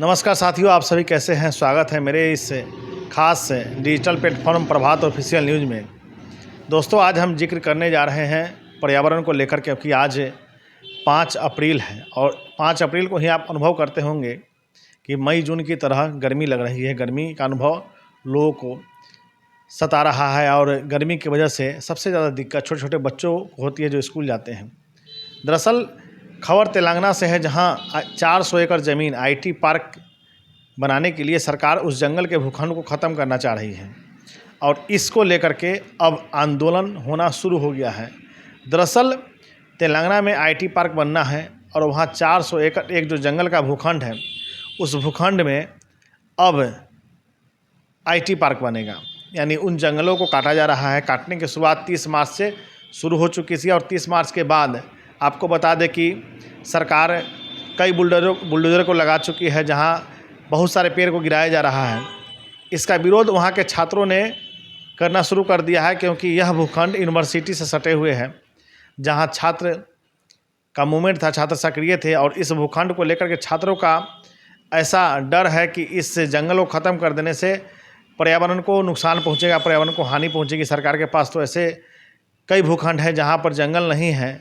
नमस्कार साथियों, आप सभी कैसे हैं। स्वागत है मेरे इस खास डिजिटल प्लेटफॉर्म प्रभात ऑफिशियल न्यूज़ में। दोस्तों, आज हम जिक्र करने जा रहे हैं पर्यावरण को लेकर, क्योंकि आज 5 अप्रैल है और 5 अप्रैल को ही आप अनुभव करते होंगे कि मई जून की तरह गर्मी लग रही है। गर्मी का अनुभव लोगों को सता रहा है और गर्मी की वजह से सबसे ज़्यादा दिक्कत छोटे छोटे बच्चों को होती है जो स्कूल जाते हैं। दरअसल खबर तेलंगाना से है, जहां 400 एकड़ ज़मीन आईटी पार्क बनाने के लिए सरकार उस जंगल के भूखंड को ख़त्म करना चाह रही है और इसको लेकर के अब आंदोलन होना शुरू हो गया है। दरअसल तेलंगाना में आईटी पार्क बनना है और वहां 400 एकड़ एक जो जंगल का भूखंड है, उस भूखंड में अब आईटी पार्क बनेगा। यानी उन जंगलों को काटा जा रहा है। काटने की शुरुआत 30 मार्च से शुरू हो चुकी थी और 30 मार्च के बाद आपको बता दें कि सरकार कई बुलडोज़र को लगा चुकी है, जहां बहुत सारे पेड़ को गिराया जा रहा है। इसका विरोध वहां के छात्रों ने करना शुरू कर दिया है, क्योंकि यह भूखंड यूनिवर्सिटी से सटे हुए है, जहां छात्र का मूवमेंट था, छात्र सक्रिय थे और इस भूखंड को लेकर के छात्रों का ऐसा डर है कि इस जंगल को ख़त्म कर देने से पर्यावरण को नुकसान पहुँचेगा, पर्यावरण को हानि पहुँचेगी। सरकार के पास तो ऐसे कई भूखंड हैं जहाँ पर जंगल नहीं है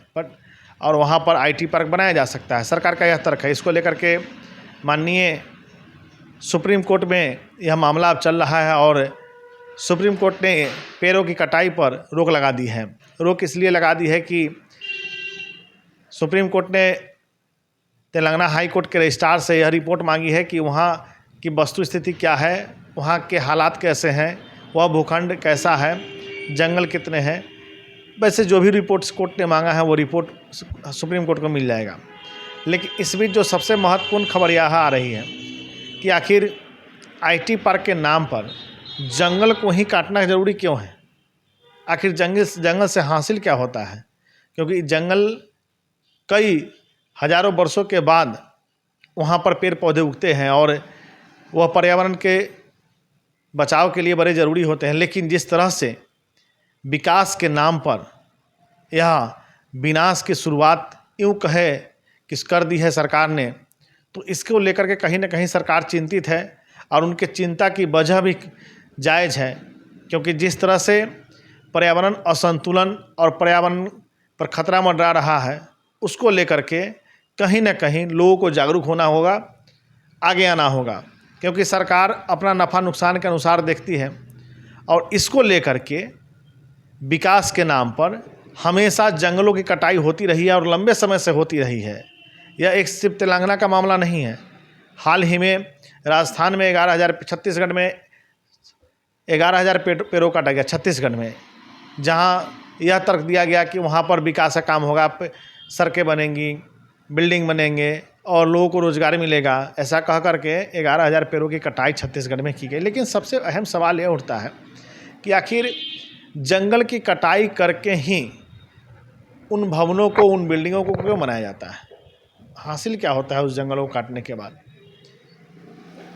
और वहाँ पर आईटी पार्क बनाया जा सकता है। सरकार का यह तर्क है। इसको लेकर के माननीय सुप्रीम कोर्ट में यह मामला अब चल रहा है और सुप्रीम कोर्ट ने पेड़ों की कटाई पर रोक लगा दी है। रोक इसलिए लगा दी है कि सुप्रीम कोर्ट ने तेलंगाना हाई कोर्ट के रजिस्ट्रार से यह रिपोर्ट मांगी है कि वहाँ की वस्तु स्थिति क्या है, वहाँ के हालात कैसे हैं, वह भूखंड कैसा है, जंगल कितने हैं। वैसे जो भी रिपोर्ट्स कोर्ट ने मांगा है वो रिपोर्ट सुप्रीम कोर्ट को मिल जाएगा। लेकिन इस बीच जो सबसे महत्वपूर्ण खबर यह आ रही है कि आखिर आईटी पार्क के नाम पर जंगल को ही काटना ज़रूरी क्यों है। आखिर जंगल से हासिल क्या होता है, क्योंकि जंगल कई हज़ारों वर्षों के बाद वहाँ पर पेड़ पौधे उगते हैं और वह पर्यावरण के बचाव के लिए बड़े ज़रूरी होते हैं। लेकिन जिस तरह से विकास के नाम पर यह विनाश की शुरुआत यूँ कहे कि कर दी है सरकार ने, तो इसको लेकर के कहीं ना कहीं सरकार चिंतित है और उनके चिंता की वजह भी जायज़ है, क्योंकि जिस तरह से पर्यावरण असंतुलन और पर्यावरण पर खतरा मंडरा रहा है, उसको लेकर के कहीं ना कहीं लोगों को जागरूक होना होगा, आगे आना होगा, क्योंकि सरकार अपना नफ़ा नुकसान के अनुसार देखती है और इसको लेकर के विकास के नाम पर हमेशा जंगलों की कटाई होती रही है और लंबे समय से होती रही है। यह एक सिर्फ तेलंगाना का मामला नहीं है। हाल ही में राजस्थान में 11,000, छत्तीसगढ़ में 11,000 पेड़ों काटा गया, छत्तीसगढ़ में, जहाँ यह तर्क दिया गया कि वहाँ पर विकास का काम होगा, सड़कें बनेंगी, बिल्डिंग बनेंगे और लोगों को रोज़गार मिलेगा। ऐसा कह करके 11,000 पेड़ों की कटाई छत्तीसगढ़ में की गई। लेकिन सबसे अहम सवाल यह उठता है कि आखिर जंगल की कटाई करके ही उन भवनों को, उन बिल्डिंगों को क्यों बनाया जाता है। हासिल क्या होता है उस जंगलों को काटने के बाद।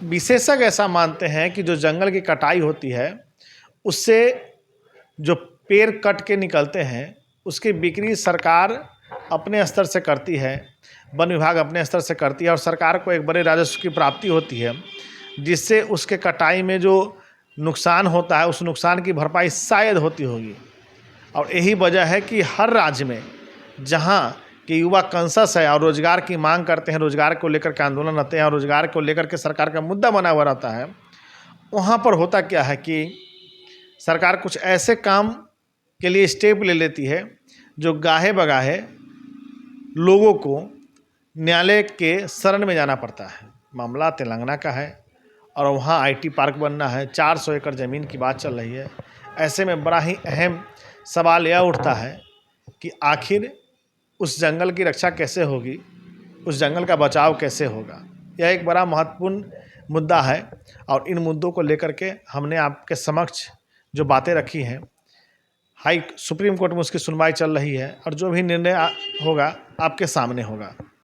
विशेषज्ञ ऐसा मानते हैं कि जो जंगल की कटाई होती है, उससे जो पेड़ कट के निकलते हैं, उसकी बिक्री सरकार अपने स्तर से करती है, वन विभाग अपने स्तर से करती है और सरकार को एक बड़े राजस्व की प्राप्ति होती है, जिससे उसके कटाई में जो नुकसान होता है, उस नुकसान की भरपाई शायद होती होगी। और यही वजह है कि हर राज्य में जहाँ के युवा कॉन्शस है और रोज़गार की मांग करते हैं, रोज़गार को लेकर के आंदोलन रहते हैं और रोज़गार को लेकर के सरकार का मुद्दा बना हुआ रहता है, वहाँ पर होता क्या है कि सरकार कुछ ऐसे काम के लिए स्टेप ले लेती है जो गाहे बगाहे लोगों को न्यायालय के शरण में जाना पड़ता है। मामला तेलंगाना का है और वहाँ आईटी पार्क बनना है, 400 एकड़ ज़मीन की बात चल रही है। ऐसे में बड़ा ही अहम सवाल यह उठता है कि आखिर उस जंगल की रक्षा कैसे होगी, उस जंगल का बचाव कैसे होगा। यह एक बड़ा महत्वपूर्ण मुद्दा है और इन मुद्दों को लेकर के हमने आपके समक्ष जो बातें रखी हैं, सुप्रीम कोर्ट में उसकी सुनवाई चल रही है और जो भी निर्णय होगा आपके सामने होगा।